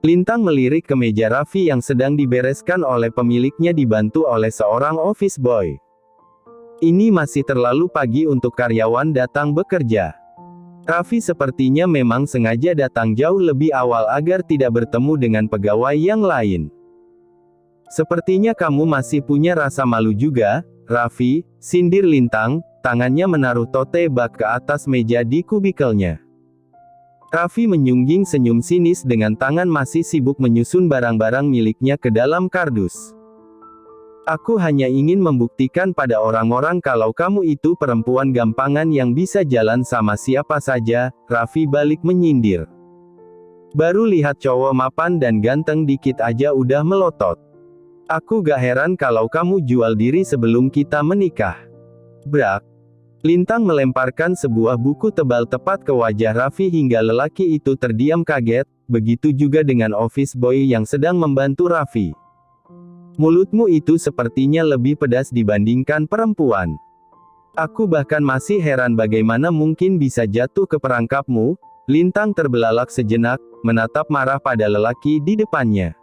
Lintang melirik ke meja Raffi yang sedang dibereskan oleh pemiliknya dibantu oleh seorang office boy. Ini masih terlalu pagi untuk karyawan datang bekerja. Raffi sepertinya memang sengaja datang jauh lebih awal agar tidak bertemu dengan pegawai yang lain. Sepertinya kamu masih punya rasa malu juga, Raffi, sindir Lintang, tangannya menaruh tote bag ke atas meja di kubikelnya. Raffi menyungging senyum sinis dengan tangan masih sibuk menyusun barang-barang miliknya ke dalam kardus. Aku hanya ingin membuktikan pada orang-orang kalau kamu itu perempuan gampangan yang bisa jalan sama siapa saja, Raffi balik menyindir. Baru lihat cowok mapan dan ganteng dikit aja udah melotot. Aku gak heran kalau kamu jual diri sebelum kita menikah. Brak. Lintang melemparkan sebuah buku tebal tepat ke wajah Raffi hingga lelaki itu terdiam kaget, begitu juga dengan office boy yang sedang membantu Raffi. Mulutmu itu sepertinya lebih pedas dibandingkan perempuan. Aku bahkan masih heran bagaimana mungkin bisa jatuh ke perangkapmu. Lintang terbelalak sejenak, menatap marah pada lelaki di depannya.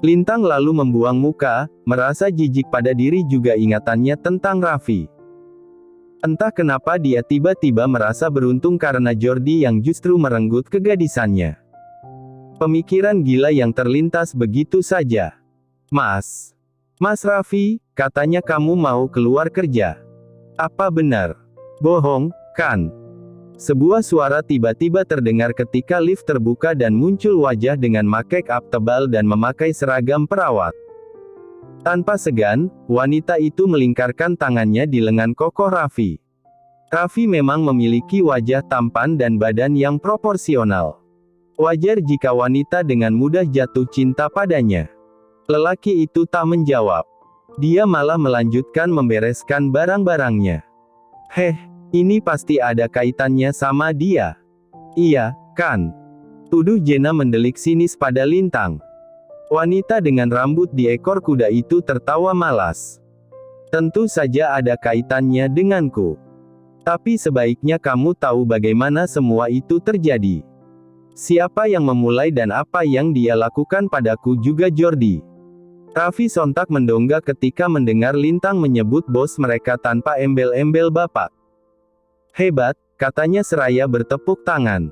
Lintang lalu membuang muka, merasa jijik pada diri juga ingatannya tentang Raffi. Entah kenapa dia tiba-tiba merasa beruntung karena Jordi yang justru merenggut kegadisannya. Pemikiran gila yang terlintas begitu saja. Mas Raffi, katanya kamu mau keluar kerja. Apa benar? Bohong, kan? Sebuah suara tiba-tiba terdengar ketika lift terbuka dan muncul wajah dengan make up tebal dan memakai seragam perawat. Tanpa segan, wanita itu melingkarkan tangannya di lengan kokoh Raffi. Raffi memang memiliki wajah tampan dan badan yang proporsional. Wajar jika wanita dengan mudah jatuh cinta padanya. Lelaki itu tak menjawab. Dia malah melanjutkan membereskan barang-barangnya. Ini pasti ada kaitannya sama dia. Iya, kan? Tuduh Jenna mendelik sinis pada Lintang. Wanita dengan rambut di ekor kuda itu tertawa malas. Tentu saja ada kaitannya denganku. Tapi sebaiknya kamu tahu bagaimana semua itu terjadi. Siapa yang memulai dan apa yang dia lakukan padaku juga Jordi. Raffi sontak mendongak ketika mendengar Lintang menyebut bos mereka tanpa embel-embel bapak. Hebat, katanya seraya bertepuk tangan.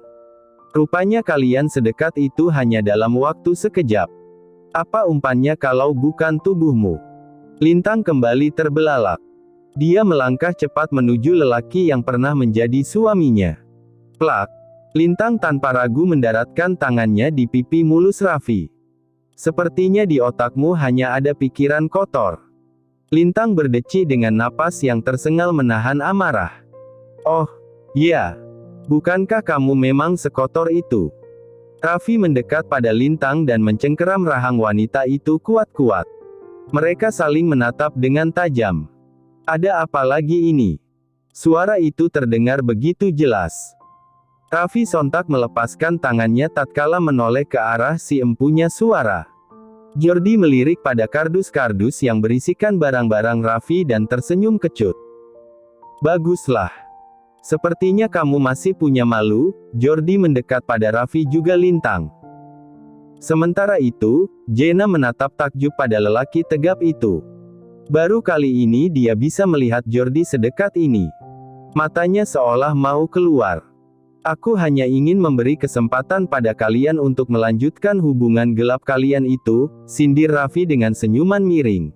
Rupanya kalian sedekat itu hanya dalam waktu sekejap. Apa umpannya kalau bukan tubuhmu? Lintang kembali terbelalak. Dia melangkah cepat menuju lelaki yang pernah menjadi suaminya. Plak. Lintang tanpa ragu mendaratkan tangannya di pipi mulus Raffi. Sepertinya di otakmu hanya ada pikiran kotor. Lintang berdeci dengan napas yang tersengal menahan amarah. Oh, ya. Bukankah kamu memang sekotor itu? Raffi mendekat pada Lintang dan mencengkeram rahang wanita itu kuat-kuat. Mereka saling menatap dengan tajam. Ada apa lagi ini? Suara itu terdengar begitu jelas. Raffi sontak melepaskan tangannya tatkala menoleh ke arah si empunya suara. Jordi melirik pada kardus-kardus yang berisikan barang-barang Raffi dan tersenyum kecut. Baguslah. Sepertinya kamu masih punya malu. Jordi mendekat pada Raffi juga Lintang. Sementara itu, Jenna menatap takjub pada lelaki tegap itu. Baru kali ini dia bisa melihat Jordi sedekat ini. Matanya seolah mau keluar. Aku hanya ingin memberi kesempatan pada kalian untuk melanjutkan hubungan gelap kalian itu, sindir Raffi dengan senyuman miring.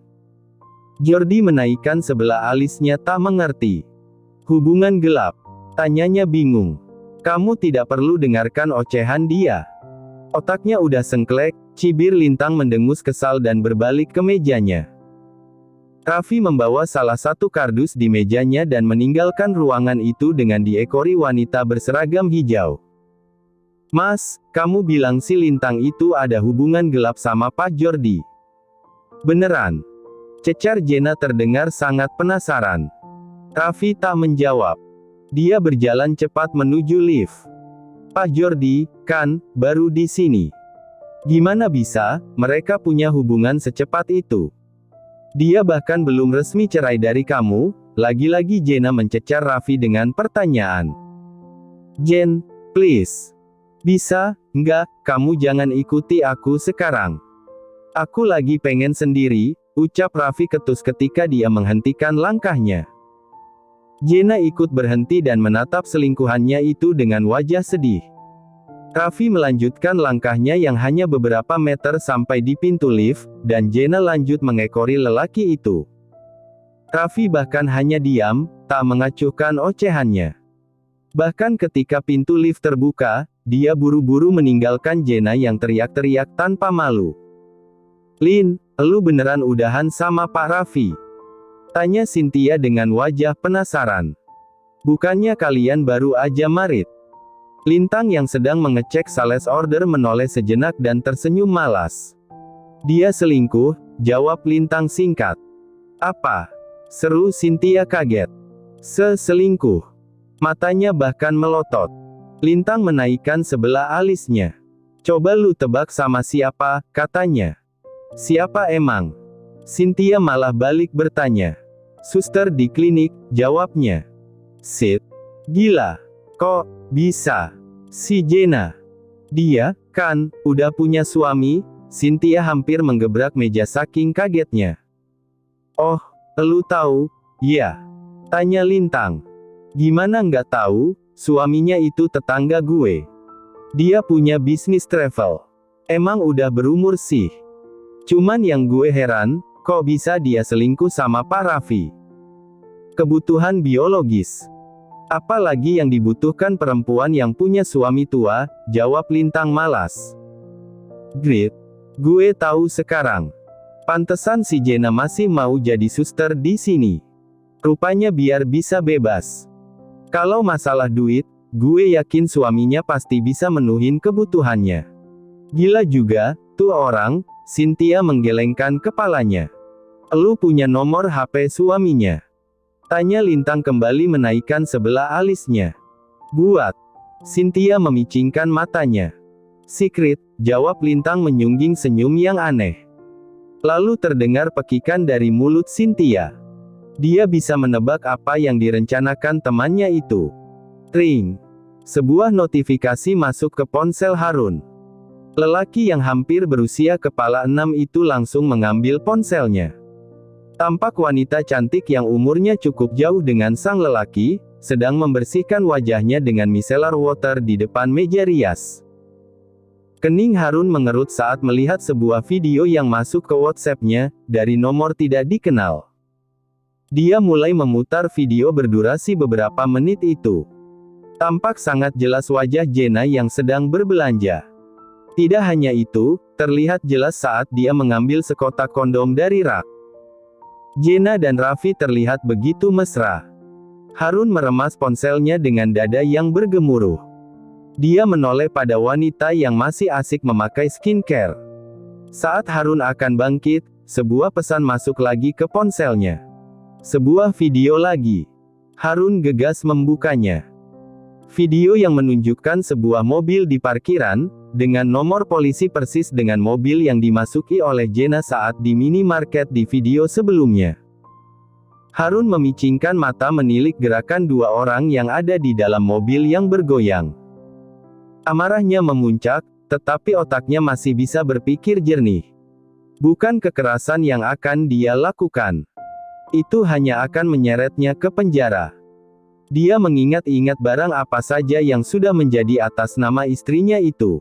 Jordi menaikkan sebelah alisnya tak mengerti. Hubungan gelap? Tanyanya bingung. Kamu tidak perlu dengarkan ocehan dia. Otaknya udah sengklek, cibir Lintang mendengus kesal dan berbalik ke mejanya. Raffi membawa salah satu kardus di mejanya dan meninggalkan ruangan itu dengan diekori wanita berseragam hijau. Mas, kamu bilang si Lintang itu ada hubungan gelap sama Pak Jordi. Beneran? Cecar Jenna terdengar sangat penasaran. Raffi tak menjawab. Dia berjalan cepat menuju lift. Pak Jordi, kan, baru di sini. Gimana bisa, mereka punya hubungan secepat itu? Dia bahkan belum resmi cerai dari kamu. Lagi-lagi Jenna mencecar Raffi dengan pertanyaan. Jen, please. Bisa, enggak, kamu jangan ikuti aku sekarang. Aku lagi pengen sendiri, ucap Raffi ketus ketika dia menghentikan langkahnya. Jenna ikut berhenti dan menatap selingkuhannya itu dengan wajah sedih. Raffi melanjutkan langkahnya yang hanya beberapa meter sampai di pintu lift, dan Jenna lanjut mengekori lelaki itu. Raffi bahkan hanya diam, tak mengacuhkan ocehannya. Bahkan ketika pintu lift terbuka, dia buru-buru meninggalkan Jenna yang teriak-teriak tanpa malu. "Lin, elu beneran udahan sama Pak Raffi?" tanya Cynthia dengan wajah penasaran. "Bukannya kalian baru aja marit?" Lintang yang sedang mengecek sales order menoleh sejenak dan tersenyum malas. "Dia selingkuh," jawab Lintang singkat. "Apa?" seru Cynthia kaget. Selingkuh." Matanya bahkan melotot. Lintang menaikkan sebelah alisnya. "Coba lu tebak sama siapa," katanya. "Siapa emang?" Cynthia malah balik bertanya. "Suster di klinik," jawabnya. "Sit. Gila. Kok bisa? Si Jenna. Dia, kan, udah punya suami?" Cynthia hampir menggebrak meja saking kagetnya. "Oh, elu tahu?" "Ya," tanya Lintang. "Gimana nggak tahu, suaminya itu tetangga gue. Dia punya bisnis travel. Emang udah berumur sih. Cuman yang gue heran, kok bisa dia selingkuh sama Pak Raffi? Kebutuhan biologis. Apalagi yang dibutuhkan perempuan yang punya suami tua," jawab Lintang malas. "Grit. Gue tahu sekarang. Pantesan si Jenna masih mau jadi suster di sini. Rupanya biar bisa bebas. Kalau masalah duit, gue yakin suaminya pasti bisa menuhin kebutuhannya. Gila juga, tuh orang." Cynthia menggelengkan kepalanya. "Elu punya nomor HP suaminya?" tanya Lintang kembali menaikkan sebelah alisnya. "Buat?" Cynthia memicingkan matanya. "Secret," jawab Lintang menyungging senyum yang aneh. Lalu terdengar pekikan dari mulut Cynthia. Dia bisa menebak apa yang direncanakan temannya itu. Ring. Sebuah notifikasi masuk ke ponsel Harun. Lelaki yang hampir berusia kepala 6 itu langsung mengambil ponselnya. Tampak wanita cantik yang umurnya cukup jauh dengan sang lelaki, sedang membersihkan wajahnya dengan micellar water di depan meja rias. Kening Harun mengerut saat melihat sebuah video yang masuk ke WhatsApp-nya, dari nomor tidak dikenal. Dia mulai memutar video berdurasi beberapa menit itu. Tampak sangat jelas wajah Jenna yang sedang berbelanja. Tidak hanya itu, terlihat jelas saat dia mengambil sekotak kondom dari rak. Jenna dan Raffi terlihat begitu mesra. Harun meremas ponselnya dengan dada yang bergemuruh. Dia menoleh pada wanita yang masih asik memakai skincare. Saat Harun akan bangkit, sebuah pesan masuk lagi ke ponselnya. Sebuah video lagi. Harun gegas membukanya. Video yang menunjukkan sebuah mobil di parkiran, dengan nomor polisi persis dengan mobil yang dimasuki oleh Jenna saat di minimarket di video sebelumnya. Harun memicingkan mata menilik gerakan dua orang yang ada di dalam mobil yang bergoyang. Amarahnya memuncak, tetapi otaknya masih bisa berpikir jernih. Bukan kekerasan yang akan dia lakukan. Itu hanya akan menyeretnya ke penjara. Dia mengingat-ingat barang apa saja yang sudah menjadi atas nama istrinya itu.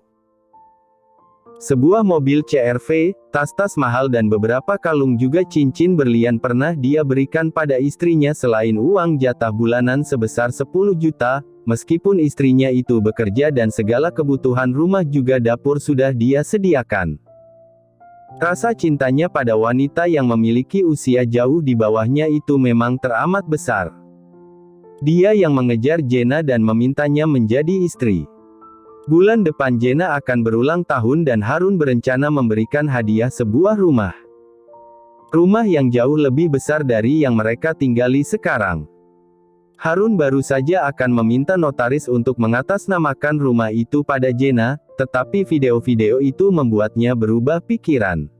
Sebuah mobil CR-V, tas-tas mahal dan beberapa kalung juga cincin berlian pernah dia berikan pada istrinya selain uang jatah bulanan sebesar 10 juta, meskipun istrinya itu bekerja dan segala kebutuhan rumah juga dapur sudah dia sediakan. Rasa cintanya pada wanita yang memiliki usia jauh di bawahnya itu memang teramat besar. Dia yang mengejar Jenna dan memintanya menjadi istri. Bulan depan Jenna akan berulang tahun dan Harun berencana memberikan hadiah sebuah rumah. Rumah yang jauh lebih besar dari yang mereka tinggali sekarang. Harun baru saja akan meminta notaris untuk mengatasnamakan rumah itu pada Jenna, tetapi video-video itu membuatnya berubah pikiran.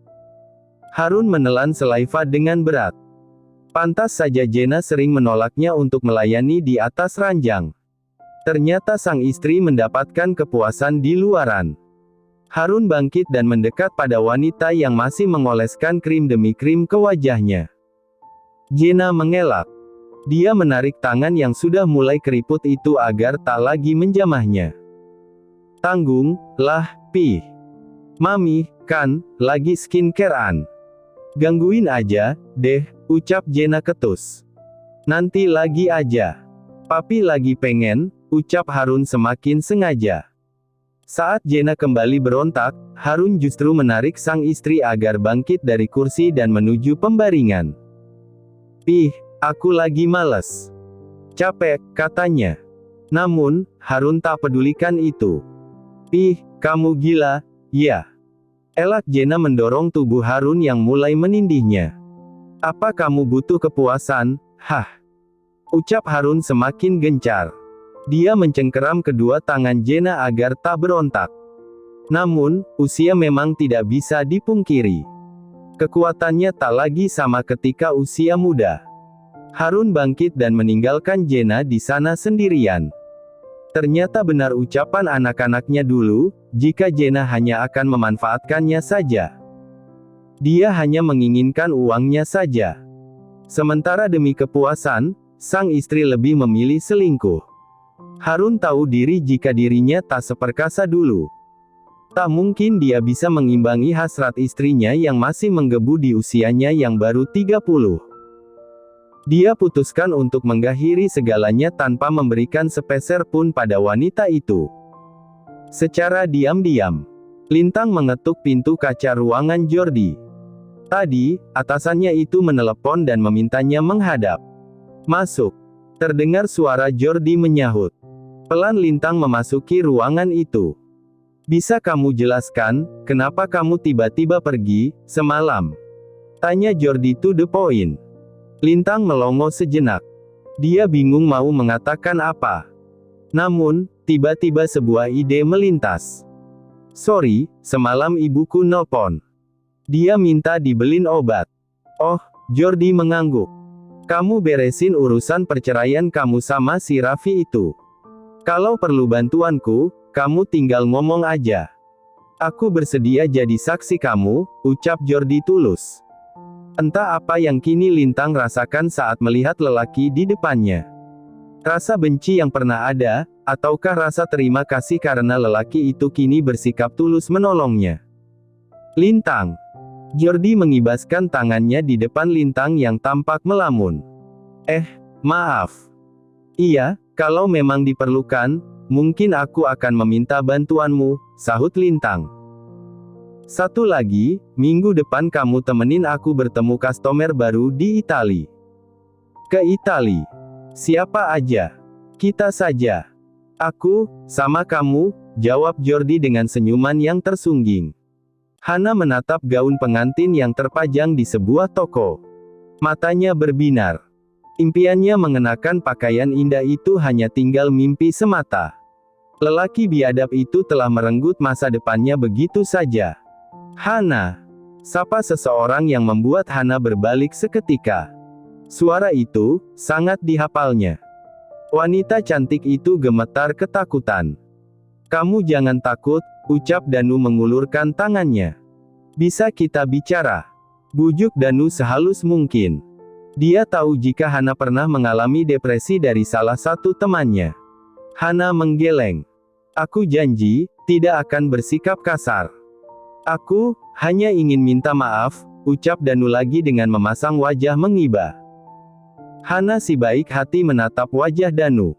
Harun menelan selaiva dengan berat. Pantas saja Jenna sering menolaknya untuk melayani di atas ranjang. Ternyata sang istri mendapatkan kepuasan di luaran. Harun bangkit dan mendekat pada wanita yang masih mengoleskan krim demi krim ke wajahnya. Jenna mengelak. Dia menarik tangan yang sudah mulai keriput itu agar tak lagi menjamahnya. Tanggung, lah, Pih. Mami, kan, lagi skincare-an. Gangguin aja, deh, ucap Jenna ketus. Nanti lagi aja. Papi lagi pengen, ucap Harun semakin sengaja. Saat Jenna kembali berontak, Harun justru menarik sang istri agar bangkit dari kursi dan menuju pembaringan. Pih, aku lagi males. Capek, katanya. Namun, Harun tak pedulikan itu. Pih, kamu gila, ya. Elak Jenna mendorong tubuh Harun yang mulai menindihnya. Apa kamu butuh kepuasan, hah? Ucap Harun semakin gencar. Dia mencengkeram kedua tangan Jenna agar tak berontak. Namun, usia memang tidak bisa dipungkiri. Kekuatannya tak lagi sama ketika usia muda. Harun bangkit dan meninggalkan Jenna di sana sendirian. Ternyata benar ucapan anak-anaknya dulu, jika Jenna hanya akan memanfaatkannya saja. Dia hanya menginginkan uangnya saja. Sementara demi kepuasan, sang istri lebih memilih selingkuh. Harun tahu diri jika dirinya tak seperkasa dulu. Tak mungkin dia bisa mengimbangi hasrat istrinya yang masih menggebu di usianya yang baru 30. Dia putuskan untuk mengakhiri segalanya tanpa memberikan sepeser pun pada wanita itu. Secara diam-diam, Lintang mengetuk pintu kaca ruangan Jordi. Tadi, atasannya itu menelepon dan memintanya menghadap. Masuk. Terdengar suara Jordi menyahut. Pelan Lintang memasuki ruangan itu. Bisa kamu jelaskan, kenapa kamu tiba-tiba pergi, semalam? Tanya Jordi to the point. Lintang melongo sejenak. Dia bingung mau mengatakan apa. Namun, tiba-tiba sebuah ide melintas. Sorry, semalam ibuku nelpon. Dia minta dibelin obat. Oh, Jordi mengangguk. Kamu beresin urusan perceraian kamu sama si Raffi itu. Kalau perlu bantuanku, kamu tinggal ngomong aja. Aku bersedia jadi saksi kamu, ucap Jordi tulus. Entah apa yang kini Lintang rasakan saat melihat lelaki di depannya. Rasa benci yang pernah ada, ataukah rasa terima kasih karena lelaki itu kini bersikap tulus menolongnya. Lintang. Jordi mengibaskan tangannya di depan Lintang yang tampak melamun. Maaf. Iya, kalau memang diperlukan, mungkin aku akan meminta bantuanmu, sahut Lintang. Satu lagi, minggu depan kamu temenin aku bertemu customer baru di Itali. Ke Itali? Siapa aja? Kita saja. Aku, sama kamu, jawab Jordi dengan senyuman yang tersungging. Hana menatap gaun pengantin yang terpajang di sebuah toko. Matanya berbinar. Impiannya mengenakan pakaian indah itu hanya tinggal mimpi semata. Lelaki biadab itu telah merenggut masa depannya begitu saja. Hana. Sapa seseorang yang membuat Hana berbalik seketika. Suara itu, sangat dihafalnya. Wanita cantik itu gemetar ketakutan. Kamu jangan takut, ucap Danu mengulurkan tangannya. Bisa kita bicara? Bujuk Danu sehalus mungkin. Dia tahu jika Hana pernah mengalami depresi dari salah satu temannya. Hana menggeleng. Aku janji, tidak akan bersikap kasar. Aku hanya ingin minta maaf, ucap Danu lagi dengan memasang wajah mengiba. Hana si baik hati menatap wajah Danu.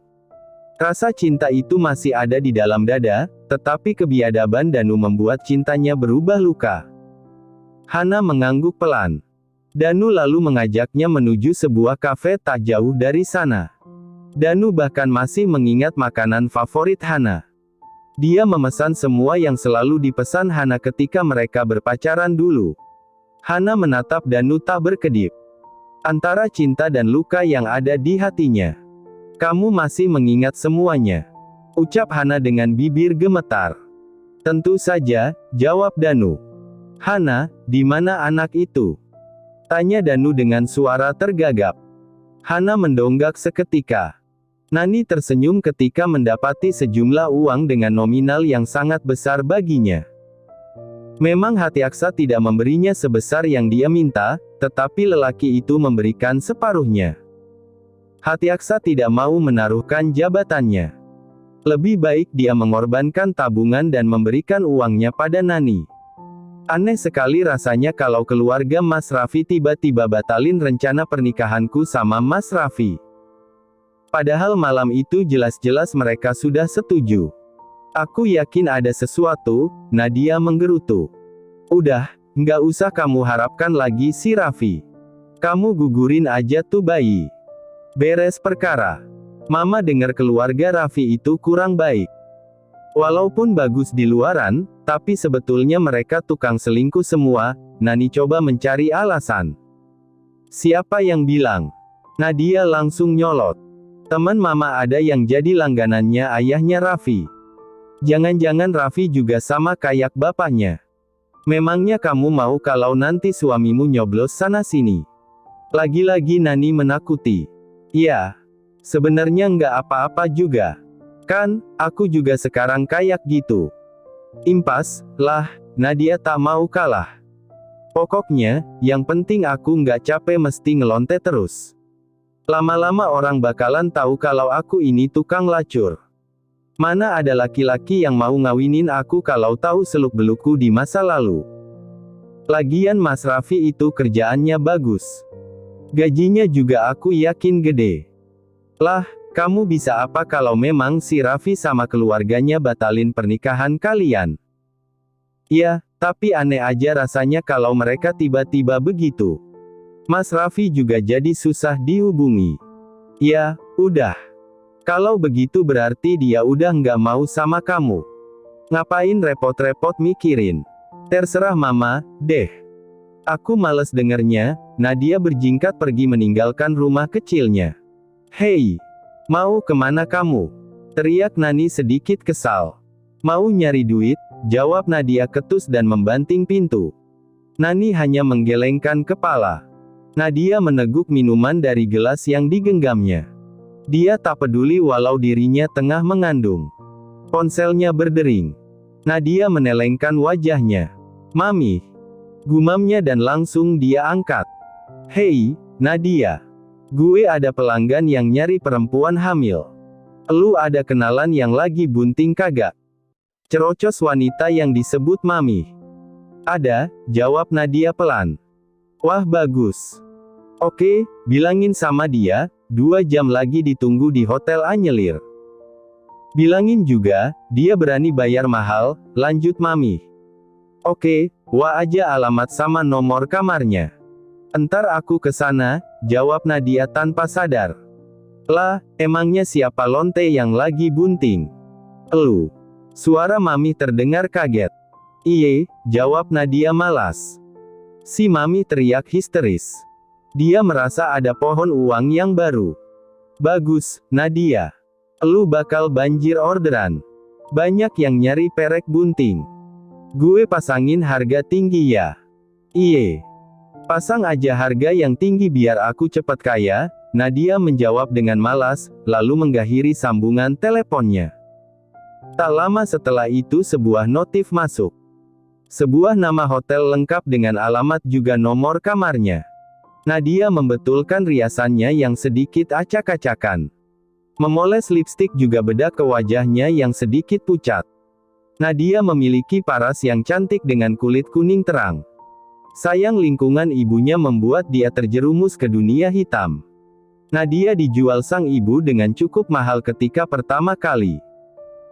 Rasa cinta itu masih ada di dalam dada, tetapi kebiadaban Danu membuat cintanya berubah luka. Hana mengangguk pelan. Danu lalu mengajaknya menuju sebuah kafe tak jauh dari sana. Danu bahkan masih mengingat makanan favorit Hana. Dia memesan semua yang selalu dipesan Hana ketika mereka berpacaran dulu. Hana menatap Danu tak berkedip. Antara cinta dan luka yang ada di hatinya. Kamu masih mengingat semuanya. Ucap Hana dengan bibir gemetar. Tentu saja, jawab Danu. Hana, di mana anak itu? Tanya Danu dengan suara tergagap. Hana mendonggak seketika. Nani tersenyum ketika mendapati sejumlah uang dengan nominal yang sangat besar baginya. Memang hati Aksa tidak memberinya sebesar yang dia minta, tetapi lelaki itu memberikan separuhnya. Hati Aksa tidak mau menaruhkan jabatannya. Lebih baik dia mengorbankan tabungan dan memberikan uangnya pada Nani. Aneh sekali rasanya kalau keluarga Mas Raffi tiba-tiba batalin rencana pernikahanku sama Mas Raffi. Padahal malam itu jelas-jelas mereka sudah setuju. Aku yakin ada sesuatu, Nadia menggerutu. Udah, nggak usah kamu harapkan lagi si Raffi. Kamu gugurin aja tuh bayi. Beres perkara. Mama dengar keluarga Raffi itu kurang baik. Walaupun bagus di luaran, tapi sebetulnya mereka tukang selingkuh semua. Nani coba mencari alasan. Siapa yang bilang? Nadia langsung nyolot. Teman mama ada yang jadi langganannya ayahnya Raffi. Jangan-jangan Raffi juga sama kayak bapaknya. Memangnya kamu mau kalau nanti suamimu nyoblos sana-sini? Lagi-lagi Nani menakuti. Ya, sebenarnya nggak apa-apa juga. Kan, aku juga sekarang kayak gitu. Impas, lah, Nadia tak mau kalah. Pokoknya, yang penting aku nggak capek mesti ngelonte terus. Lama-lama orang bakalan tahu kalau aku ini tukang lacur. Mana ada laki-laki yang mau ngawinin aku kalau tahu seluk-belukku di masa lalu. Lagian Mas Raffi itu kerjaannya bagus. Gajinya juga aku yakin gede. Lah, kamu bisa apa kalau memang si Raffi sama keluarganya batalin pernikahan kalian? Ya, tapi aneh aja rasanya kalau mereka tiba-tiba begitu. Mas Raffi juga jadi susah dihubungi. Ya, udah. Kalau begitu berarti dia udah nggak mau sama kamu. Ngapain repot-repot mikirin? Terserah mama, deh. Aku males dengernya. Nadia berjingkat pergi meninggalkan rumah kecilnya. Hei, mau kemana kamu? Teriak Nani sedikit kesal. Mau nyari duit, jawab Nadia ketus dan membanting pintu. Nani hanya menggelengkan kepala. Nadia meneguk minuman dari gelas yang digenggamnya. Dia tak peduli walau dirinya tengah mengandung. Ponselnya berdering. Nadia menelengkan wajahnya. Mami, gumamnya dan langsung dia angkat. Hei, Nadia. Gue ada pelanggan yang nyari perempuan hamil. Lu ada kenalan yang lagi bunting kagak? Cerocos wanita yang disebut Mami. Ada, jawab Nadia pelan. Wah bagus. Oke, bilangin sama dia, 2 jam lagi ditunggu di Hotel Anyelir. Bilangin juga, dia berani bayar mahal, lanjut Mami. Oke, wah aja alamat sama nomor kamarnya. Entar aku ke sana, jawab Nadia tanpa sadar. Lah, emangnya siapa lonte yang lagi bunting? Elu. Suara Mami terdengar kaget. Iye, jawab Nadia malas. Si Mami teriak histeris. Dia merasa ada pohon uang yang baru. Bagus, Nadia. Elu bakal banjir orderan. Banyak yang nyari perek bunting. Gue pasangin harga tinggi ya. Iye. Pasang aja harga yang tinggi biar aku cepat kaya, Nadia menjawab dengan malas, lalu mengakhiri sambungan teleponnya. Tak lama setelah itu sebuah notif masuk. Sebuah nama hotel lengkap dengan alamat juga nomor kamarnya. Nadia membetulkan riasannya yang sedikit acak-acakan. Memoles lipstik juga bedak ke wajahnya yang sedikit pucat. Nadia memiliki paras yang cantik dengan kulit kuning terang. Sayang lingkungan ibunya membuat dia terjerumus ke dunia hitam. Nadia dijual sang ibu dengan cukup mahal ketika pertama kali.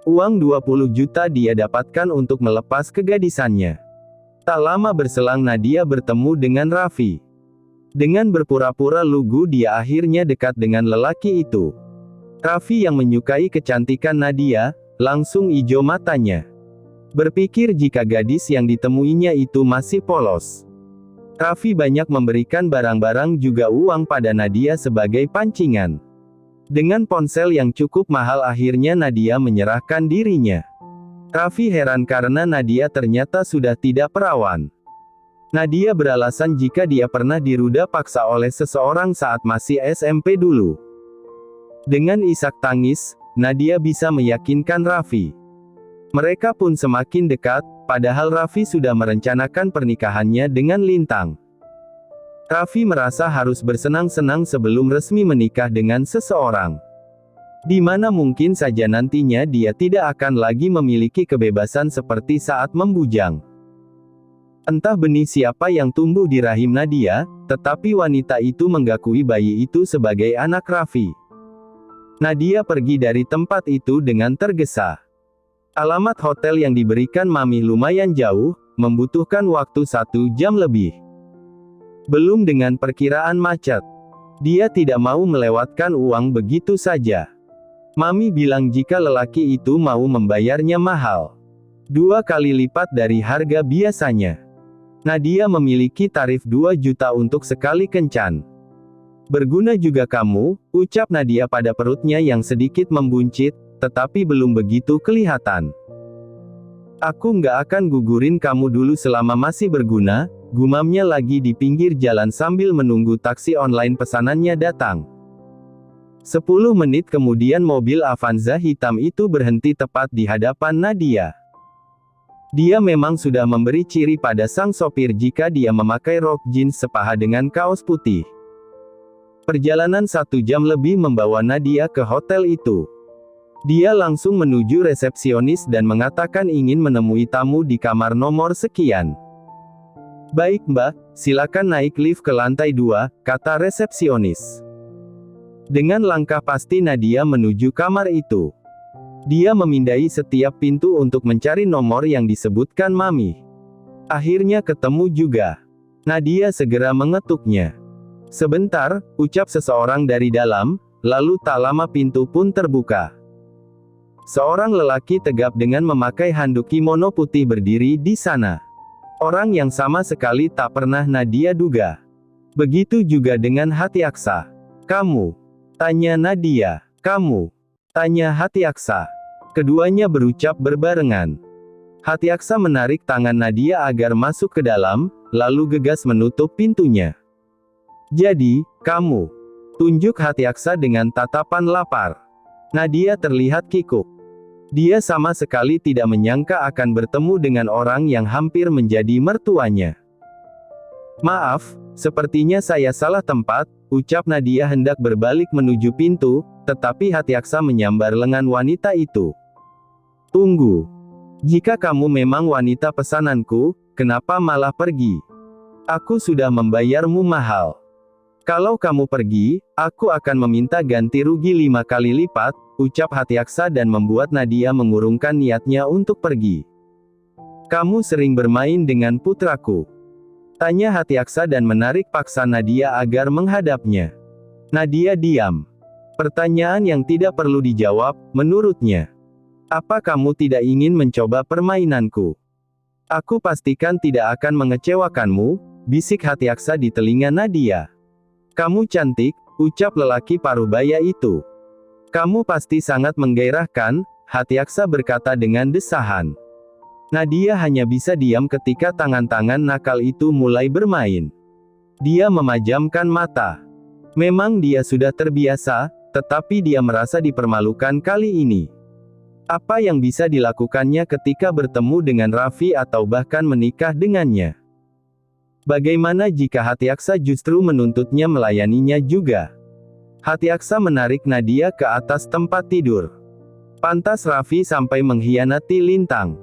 Uang 20 juta dia dapatkan untuk melepas kegadisannya. Tak lama berselang Nadia bertemu dengan Raffi. Dengan berpura-pura lugu dia akhirnya dekat dengan lelaki itu. Raffi yang menyukai kecantikan Nadia, langsung ijo matanya. Berpikir jika gadis yang ditemuinya itu masih polos. Raffi banyak memberikan barang-barang juga uang pada Nadia sebagai pancingan. Dengan ponsel yang cukup mahal akhirnya Nadia menyerahkan dirinya. Raffi heran karena Nadia ternyata sudah tidak perawan. Nadia beralasan jika dia pernah diruda paksa oleh seseorang saat masih SMP dulu. Dengan isak tangis, Nadia bisa meyakinkan Raffi. Mereka pun semakin dekat, padahal Raffi sudah merencanakan pernikahannya dengan Lintang. Raffi merasa harus bersenang-senang sebelum resmi menikah dengan seseorang. Di mana mungkin saja nantinya dia tidak akan lagi memiliki kebebasan seperti saat membujang. Entah benih siapa yang tumbuh di rahim Nadia, tetapi wanita itu menggakui bayi itu sebagai anak Raffi. Nadia pergi dari tempat itu dengan tergesa. Alamat hotel yang diberikan Mami lumayan jauh, membutuhkan waktu 1 jam lebih. Belum dengan perkiraan macet. Dia tidak mau melewatkan uang begitu saja. Mami bilang jika lelaki itu mau membayarnya mahal. 2 kali lipat dari harga biasanya. Nadia memiliki tarif 2 juta untuk sekali kencan. Berguna juga kamu, ucap Nadia pada perutnya yang sedikit membuncit, tetapi belum begitu kelihatan. Aku nggak akan gugurin kamu dulu selama masih berguna, gumamnya lagi di pinggir jalan sambil menunggu taksi online pesanannya datang. 10 menit kemudian mobil Avanza hitam itu berhenti tepat di hadapan Nadia. Dia memang sudah memberi ciri pada sang sopir jika dia memakai rok jeans sepaha dengan kaos putih. Perjalanan 1 jam lebih membawa Nadia ke hotel itu. Dia langsung menuju resepsionis dan mengatakan ingin menemui tamu di kamar nomor sekian. Baik mbak, silakan naik lift ke lantai 2, kata resepsionis. Dengan langkah pasti Nadia menuju kamar itu. Dia memindai setiap pintu untuk mencari nomor yang disebutkan Mami. Akhirnya ketemu juga. Nadia segera mengetuknya. Sebentar, ucap seseorang dari dalam, lalu tak lama pintu pun terbuka. Seorang lelaki tegap dengan memakai handuk kimono putih berdiri di sana. Orang yang sama sekali tak pernah Nadia duga. Begitu juga dengan Hatiaksa. Kamu? Tanya Nadia. Kamu? Tanya Hatiaksa. Keduanya berucap berbarengan. Hatiaksa menarik tangan Nadia agar masuk ke dalam, lalu gegas menutup pintunya. Jadi, kamu? Tunjuk Hatiaksa dengan tatapan lapar. Nadia terlihat kikuk. Dia sama sekali tidak menyangka akan bertemu dengan orang yang hampir menjadi mertuanya. Maaf, sepertinya saya salah tempat, ucap Nadia hendak berbalik menuju pintu, tetapi Hatiaksa menyambar lengan wanita itu. Tunggu. Jika kamu memang wanita pesananku, kenapa malah pergi? Aku sudah membayarmu mahal. Kalau kamu pergi, aku akan meminta ganti rugi 5 kali lipat, ucap Hatiaksa dan membuat Nadia mengurungkan niatnya untuk pergi. Kamu sering bermain dengan putraku? Tanya Hatiaksa dan menarik paksa Nadia agar menghadapnya. Nadia diam. Pertanyaan yang tidak perlu dijawab, menurutnya. Apa kamu tidak ingin mencoba permainanku? Aku pastikan tidak akan mengecewakanmu, bisik Hatiaksa di telinga Nadia. Kamu cantik, ucap lelaki parubaya itu. Kamu pasti sangat menggairahkan, Hatiaksa berkata dengan desahan. Nadia hanya bisa diam ketika tangan-tangan nakal itu mulai bermain. Dia memajamkan mata. Memang dia sudah terbiasa, tetapi dia merasa dipermalukan kali ini. Apa yang bisa dilakukannya ketika bertemu dengan Raffi atau bahkan menikah dengannya? Bagaimana jika Hatiaksa justru menuntutnya melayaninya juga? Hatiaksa menarik Nadia ke atas tempat tidur. Pantas Raffi sampai mengkhianati Lintang.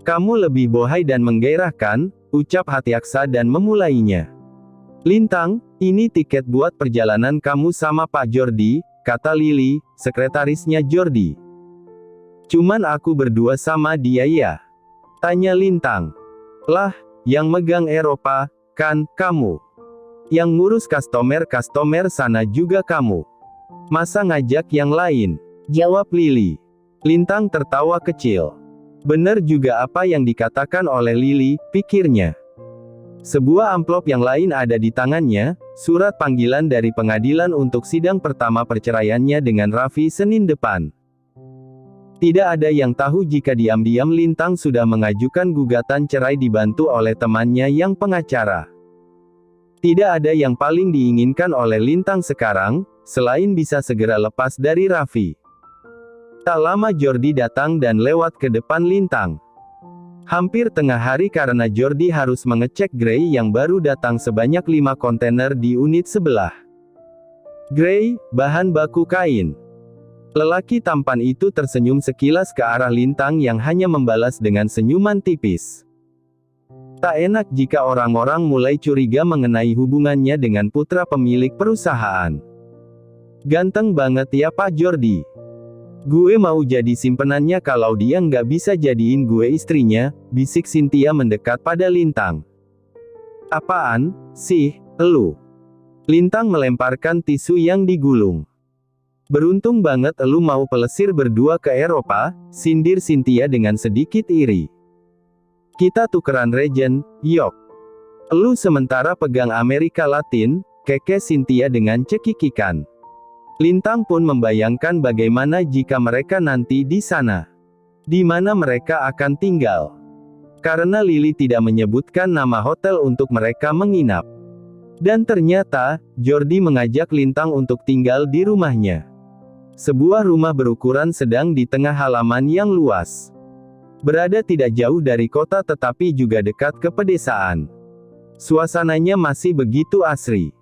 Kamu lebih bohai dan menggairahkan, ucap Hatiaksa dan memulainya. Lintang, ini tiket buat perjalanan kamu sama Pak Jordi, kata Lily, sekretarisnya Jordi. Cuman aku berdua sama dia ya? Tanya Lintang. Lah, yang megang Eropa, kan, kamu. Yang ngurus customer sana juga kamu. Masa ngajak yang lain? Jawab Lily. Lintang tertawa kecil. Bener juga apa yang dikatakan oleh Lily, pikirnya. Sebuah amplop yang lain ada di tangannya, surat panggilan dari pengadilan untuk sidang pertama perceraiannya dengan Raffi Senin depan. Tidak ada yang tahu jika diam-diam Lintang sudah mengajukan gugatan cerai dibantu oleh temannya yang pengacara. Tidak ada yang paling diinginkan oleh Lintang sekarang, selain bisa segera lepas dari Raffi. Tak lama Jordi datang dan lewat ke depan Lintang. Hampir tengah hari karena Jordi harus mengecek Gray yang baru datang sebanyak 5 kontainer di unit sebelah. Gray, bahan baku kain. Lelaki tampan itu tersenyum sekilas ke arah Lintang yang hanya membalas dengan senyuman tipis. Tak enak jika orang-orang mulai curiga mengenai hubungannya dengan putra pemilik perusahaan. Ganteng banget ya Pak Jordi. Gue mau jadi simpenannya kalau dia nggak bisa jadiin gue istrinya, bisik Cynthia mendekat pada Lintang. Apaan, sih, elu? Lintang melemparkan tisu yang digulung. Beruntung banget elu mau pelesir berdua ke Eropa, sindir Cynthia dengan sedikit iri. Kita tukeran regen, yok. Elu sementara pegang Amerika Latin, keke Cynthia dengan cekikikan. Lintang pun membayangkan bagaimana jika mereka nanti di sana. Di mana mereka akan tinggal. Karena Lily tidak menyebutkan nama hotel untuk mereka menginap. Dan ternyata, Jordi mengajak Lintang untuk tinggal di rumahnya. Sebuah rumah berukuran sedang di tengah halaman yang luas. Berada tidak jauh dari kota tetapi juga dekat ke pedesaan. Suasananya masih begitu asri.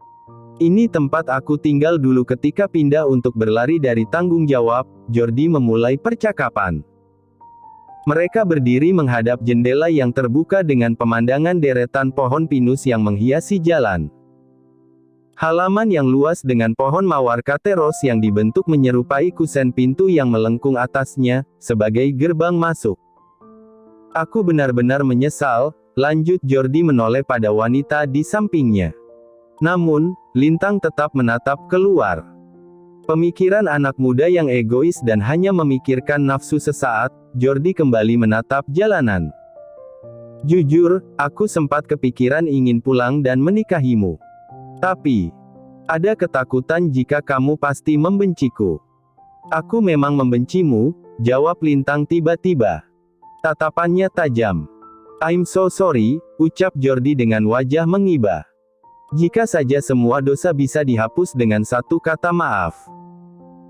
Ini tempat aku tinggal dulu ketika pindah untuk berlari dari tanggung jawab, Jordi memulai percakapan. Mereka berdiri menghadap jendela yang terbuka dengan pemandangan deretan pohon pinus yang menghiasi jalan. Halaman yang luas dengan pohon mawar kateros yang dibentuk menyerupai kusen pintu yang melengkung atasnya, sebagai gerbang masuk. Aku benar-benar menyesal, lanjut Jordi menoleh pada wanita di sampingnya. Namun, Lintang tetap menatap keluar. Pemikiran anak muda yang egois dan hanya memikirkan nafsu sesaat, Jordi kembali menatap jalanan. Jujur, aku sempat kepikiran ingin pulang dan menikahimu. Tapi, ada ketakutan jika kamu pasti membenciku. Aku memang membencimu, jawab Lintang tiba-tiba. Tatapannya tajam. I'm so sorry, ucap Jordi dengan wajah mengibah. Jika saja semua dosa bisa dihapus dengan satu kata maaf.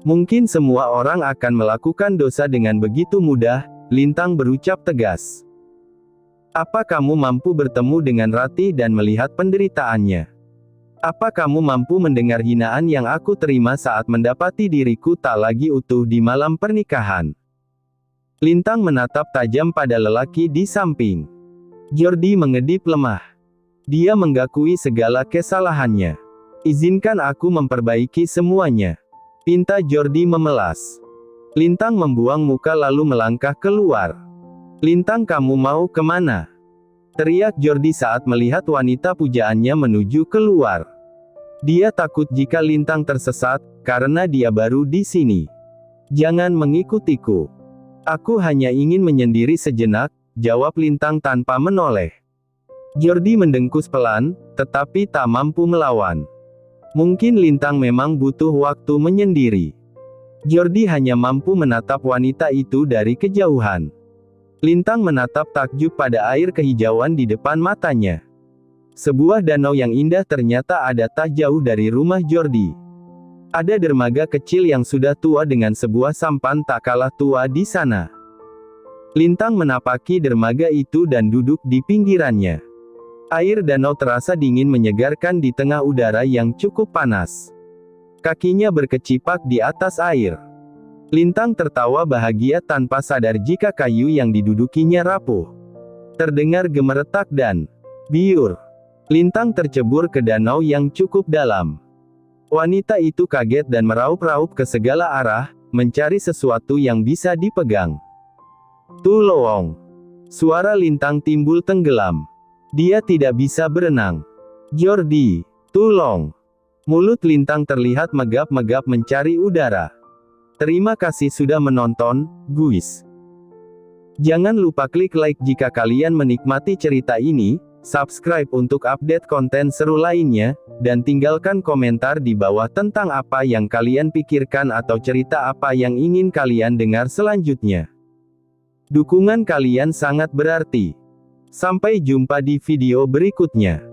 Mungkin semua orang akan melakukan dosa dengan begitu mudah, Lintang berucap tegas. Apa kamu mampu bertemu dengan Ratih dan melihat penderitaannya? Apa kamu mampu mendengar hinaan yang aku terima saat mendapati diriku tak lagi utuh di malam pernikahan? Lintang menatap tajam pada lelaki di samping. Jordi mengedip lemah. Dia mengakui segala kesalahannya. Izinkan aku memperbaiki semuanya. Pinta Jordi memelas. Lintang membuang muka lalu melangkah keluar. Lintang, kamu mau kemana? Teriak Jordi saat melihat wanita pujaannya menuju keluar. Dia takut jika Lintang tersesat, karena dia baru di sini. Jangan mengikutiku. Aku hanya ingin menyendiri sejenak, jawab Lintang tanpa menoleh. Jordi mendengkus pelan, tetapi tak mampu melawan. Mungkin Lintang memang butuh waktu menyendiri. Jordi hanya mampu menatap wanita itu dari kejauhan. Lintang menatap takjub pada air kehijauan di depan matanya. Sebuah danau yang indah ternyata ada tak jauh dari rumah Jordi. Ada dermaga kecil yang sudah tua dengan sebuah sampan tak kalah tua di sana. Lintang menapaki dermaga itu dan duduk di pinggirannya. Air danau terasa dingin menyegarkan di tengah udara yang cukup panas. Kakinya berkecipak di atas air. Lintang tertawa bahagia tanpa sadar jika kayu yang didudukinya rapuh. Terdengar gemeretak dan biur. Lintang tercebur ke danau yang cukup dalam. Wanita itu kaget dan meraup-raup ke segala arah, mencari sesuatu yang bisa dipegang. Tulowong. Suara Lintang timbul tenggelam. Dia tidak bisa berenang. Jordi, tolong. Mulut Lintang terlihat megap-megap mencari udara. Terima kasih sudah menonton, guys. Jangan lupa klik like jika kalian menikmati cerita ini, subscribe untuk update konten seru lainnya, dan tinggalkan komentar di bawah tentang apa yang kalian pikirkan atau cerita apa yang ingin kalian dengar selanjutnya. Dukungan kalian sangat berarti. Sampai jumpa di video berikutnya.